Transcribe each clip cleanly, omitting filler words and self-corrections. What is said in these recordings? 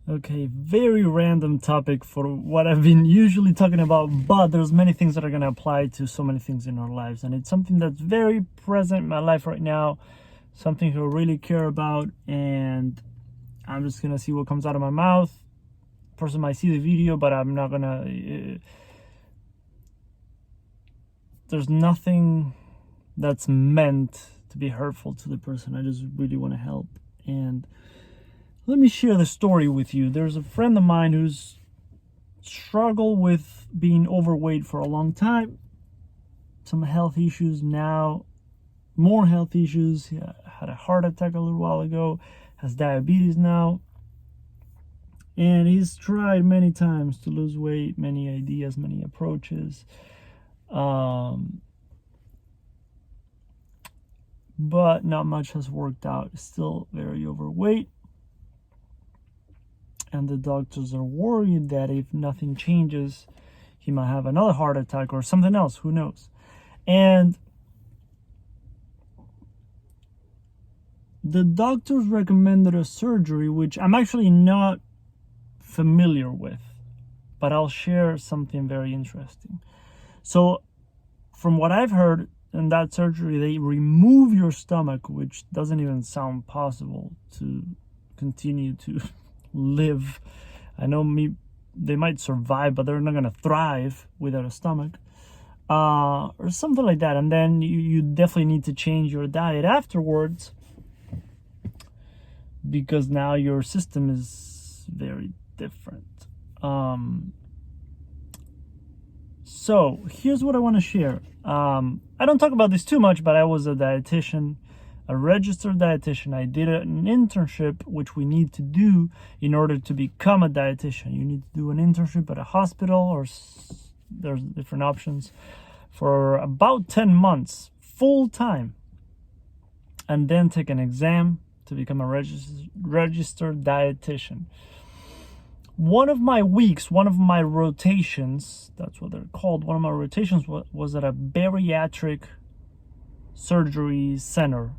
Okay, very random topic for what I've been usually talking about, but there's many things that are going to apply to so many things in our lives, and it's something that's very present in my life right now, something I really care about, and I'm just going to see what comes out of my mouth. Person might see the video, but I'm not going to... there's nothing that's meant to be hurtful to the person. I just really want to help, and let me share the story with you. There's a friend of mine who's struggled with being overweight for a long time. Some health issues now, more health issues. He had a heart attack a little while ago, has diabetes now. And he's tried many times to lose weight, many ideas, many approaches. But not much has worked out. Still very overweight. And the doctors are worried that if nothing changes, he might have another heart attack or something else, who knows. And the doctors recommended a surgery, which I'm actually not familiar with, but I'll share something very interesting. So from what I've heard, in that surgery, they remove your stomach, which doesn't even sound possible to continue to live. I know they might survive, but they're not going to thrive without a stomach, or something like that. And then you definitely need to change your diet afterwards, because now your system is very different. So here's what I want to share. I don't talk about this too much, but I was a dietitian, a registered dietitian. I did an internship, which we need to do in order to become a dietitian. You need to do an internship at a hospital, or there's different options, for about 10 months, full time, and then take an exam to become a registered dietitian. One of my rotations, that's what they're called, one of my rotations was at a bariatric surgery center,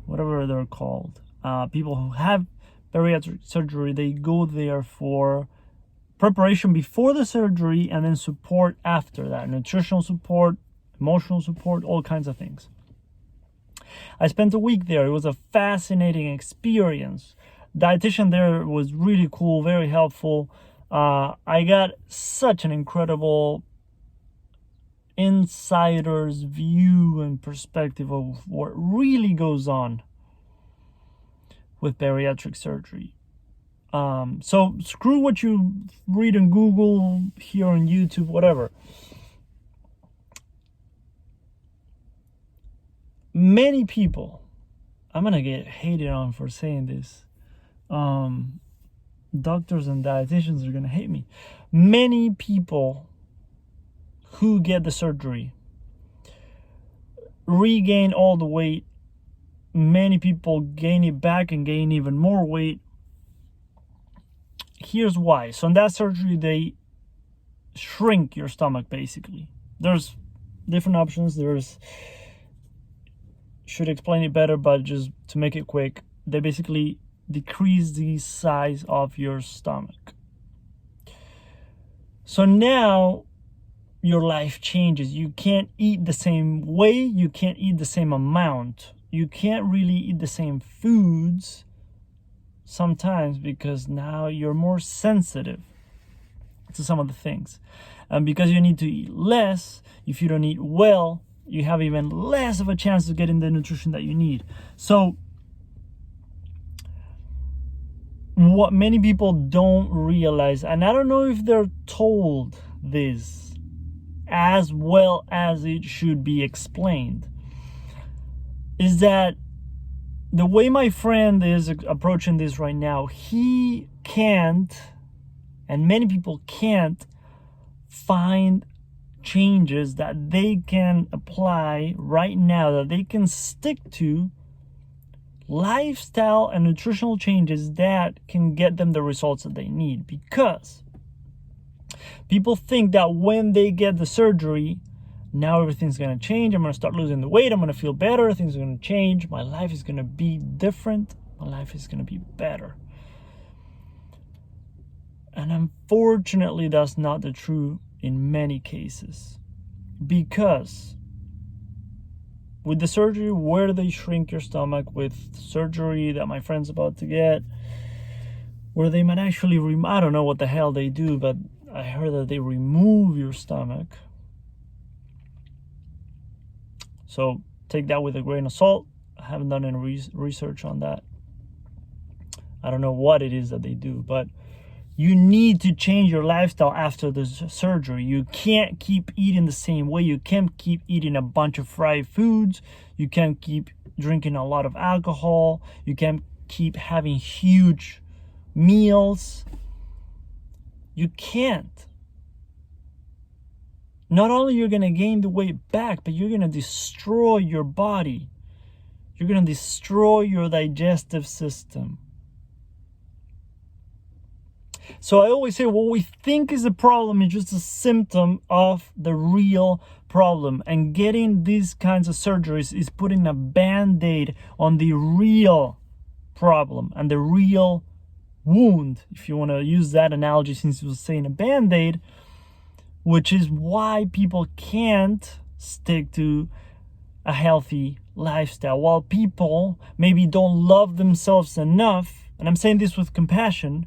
whatever they're called. People who have bariatric surgery, they go there for preparation before the surgery and then support after that. Nutritional support, emotional support, all kinds of things. I spent a week there. It was a fascinating experience. Dietitian there was really cool, very helpful. I got such an incredible insider's view and perspective of what really goes on with bariatric surgery. So screw what you read on Google, here on YouTube, whatever. Many people, I'm gonna get hated on for saying this. Doctors and dietitians are gonna hate me. Many people who get the surgery regain all the weight. Many people gain it back and gain even more weight. Here's why. So in that surgery, they shrink your stomach, basically. There's different options. Should explain it better, but just to make it quick, they basically decrease the size of your stomach. So now your life changes. You can't eat the same way. You can't eat the same amount. You can't really eat the same foods sometimes, because now you're more sensitive to some of the things. And because you need to eat less, if you don't eat well, you have even less of a chance of getting the nutrition that you need. So what many people don't realize, and I don't know if they're told this as well as it should be explained, is that the way my friend is approaching this right now, he can't, and many people can't, find changes that they can apply right now, that they can stick to, lifestyle and nutritional changes that can get them the results that they need. Because people think that when they get the surgery, now everything's going to change. I'm going to start losing the weight. I'm going to feel better. Things are going to change. My life is going to be different. My life is going to be better. And unfortunately, that's not the truth in many cases. Because with the surgery where they shrink your stomach, with surgery that my friend's about to get, where they might actually, I don't know what the hell they do, but I heard that they remove your stomach. So take that with a grain of salt. I haven't done any research on that. I don't know what it is that they do, but you need to change your lifestyle after the surgery. You can't keep eating the same way. You can't keep eating a bunch of fried foods. You can't keep drinking a lot of alcohol. You can't keep having huge meals. You can't. Not only you're going to gain the weight back, but you're going to destroy your body. You're going to destroy your digestive system. So I always say what we think is a problem is just a symptom of the real problem. And getting these kinds of surgeries is putting a band-aid on the real problem and the real wound, if you want to use that analogy, since you were saying a band-aid, which is why people can't stick to a healthy lifestyle. While people maybe don't love themselves enough, and I'm saying this with compassion,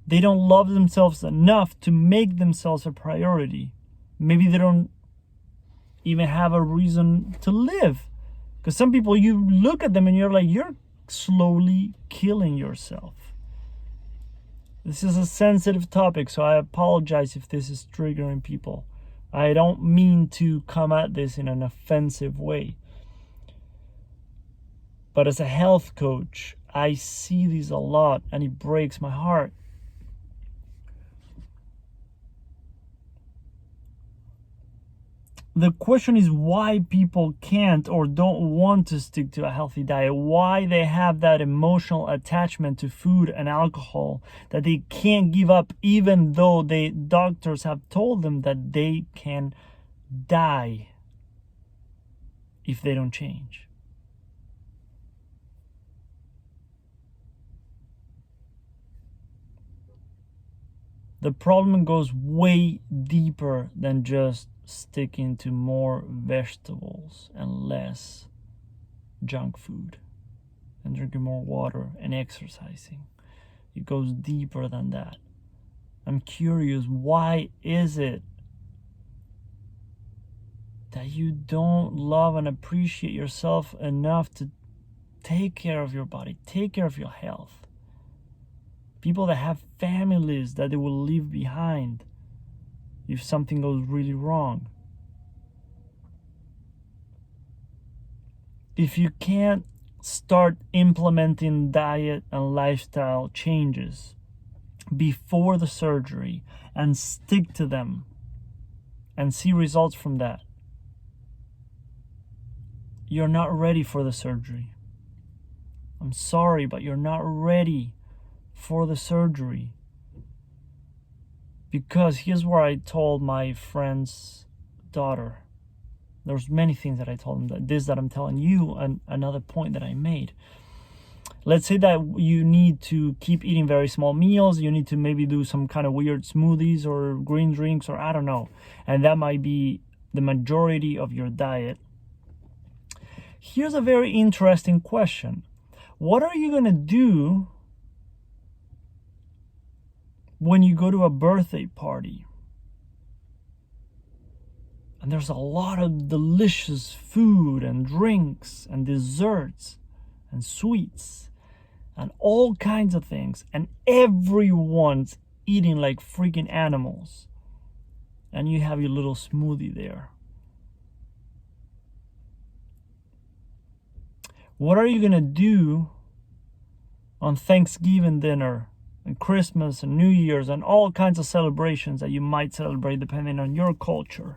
they don't love themselves enough to make themselves a priority. Maybe they don't even have a reason to live. Because some people, you look at them and you're like, you're slowly killing yourself. This is a sensitive topic, so I apologize if this is triggering people. I don't mean to come at this in an offensive way. But as a health coach, I see these a lot and it breaks my heart. The question is why people can't or don't want to stick to a healthy diet, why they have that emotional attachment to food and alcohol that they can't give up, even though doctors have told them that they can die if they don't change. The problem goes way deeper than just sticking to more vegetables and less junk food and drinking more water and exercising. It goes deeper than that. I'm curious, why is it that you don't love and appreciate yourself enough to take care of your body, take care of your health? People that have families that they will leave behind if something goes really wrong. If you can't start implementing diet and lifestyle changes before the surgery and stick to them and see results from that, you're not ready for the surgery. I'm sorry, but you're not ready for the surgery. Because here's where I told my friend's daughter. There's many things that I told him, that I'm telling you, and another point that I made. Let's say that you need to keep eating very small meals. You need to maybe do some kind of weird smoothies or green drinks, or I don't know. And that might be the majority of your diet. Here's a very interesting question. What are you going to do when you go to a birthday party and there's a lot of delicious food and drinks and desserts and sweets and all kinds of things, and everyone's eating like freaking animals, and you have your little smoothie there? What are you gonna do on Thanksgiving dinner and Christmas and New Year's and all kinds of celebrations that you might celebrate depending on your culture?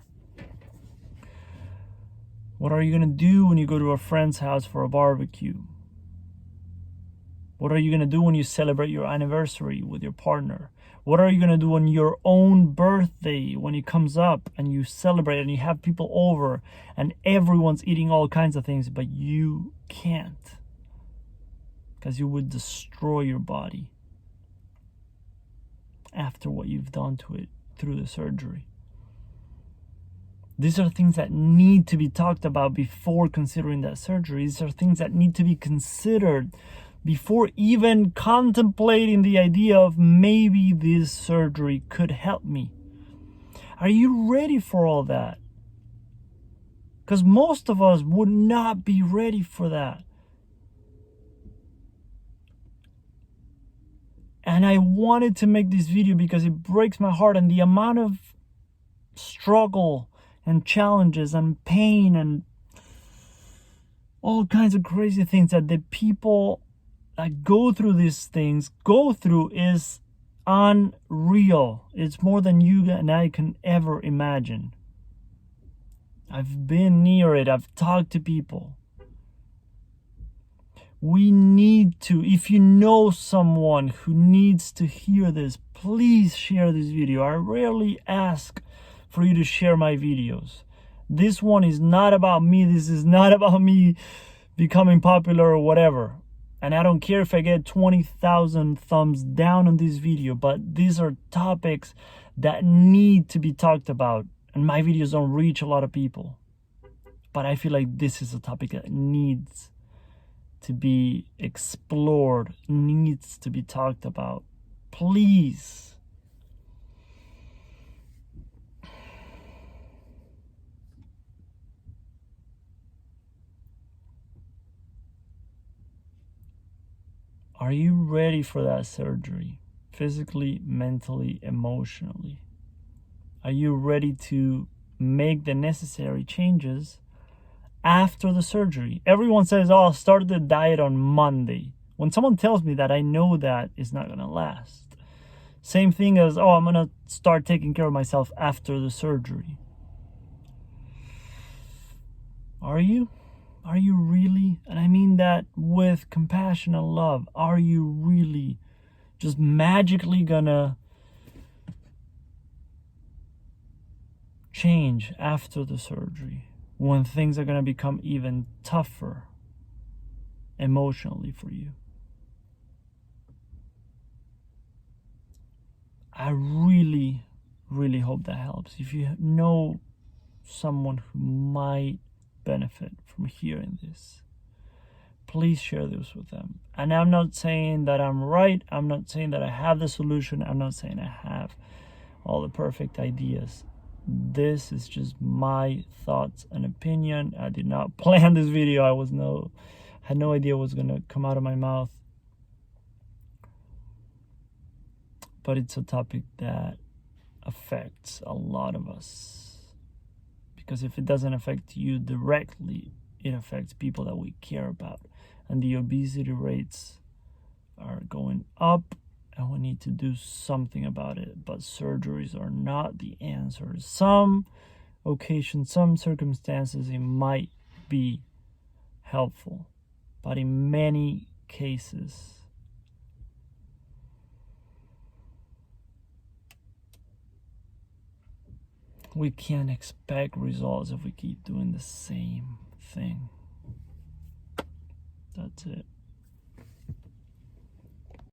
What are you going to do when you go to a friend's house for a barbecue? What are you going to do when you celebrate your anniversary with your partner? What are you going to do on your own birthday when it comes up and you celebrate and you have people over and everyone's eating all kinds of things, but you can't because you would destroy your body? after what you've done to it through the surgery. These are things that need to be talked about before considering that surgery. These are things that need to be considered before even contemplating the idea of maybe this surgery could help me. Are you ready for all that? Because most of us would not be ready for that. And I wanted to make this video because it breaks my heart, and the amount of struggle and challenges and pain and all kinds of crazy things that the people that go through these things go through is unreal. It's more than you and I can ever imagine. I've been near it. I've talked to people. We need to, if you know someone who needs to hear this, please share this video. I rarely ask for you to share my videos. This one is not about me. This is not about me becoming popular or whatever. And I don't care if I get 20,000 thumbs down on this video, but these are topics that need to be talked about. And my videos don't reach a lot of people. But I feel like this is a topic that needs to be explored, needs to be talked about. Please. Are you ready for that surgery? Physically, mentally, emotionally? Are you ready to make the necessary changes after the surgery? Everyone says, oh, I'll start the diet on Monday. When someone tells me that, I know that it's not going to last. Same thing as, oh, I'm going to start taking care of myself after the surgery. Are you? Are you really? And I mean that with compassion and love. Are you really just magically going to change after the surgery, when things are going to become even tougher emotionally for you? I really, really hope that helps. If you know someone who might benefit from hearing this, please share this with them. And I'm not saying that I'm right. I'm not saying that I have the solution. I'm not saying I have all the perfect ideas. This is just my thoughts and opinion. I did not plan this video. I had no idea what was going to come out of my mouth. But it's a topic that affects a lot of us. Because if it doesn't affect you directly, it affects people that we care about. And the obesity rates are going up, and we need to do something about it. But surgeries are not the answer. Some occasions, some circumstances, it might be helpful. But in many cases, we can't expect results if we keep doing the same thing. That's it.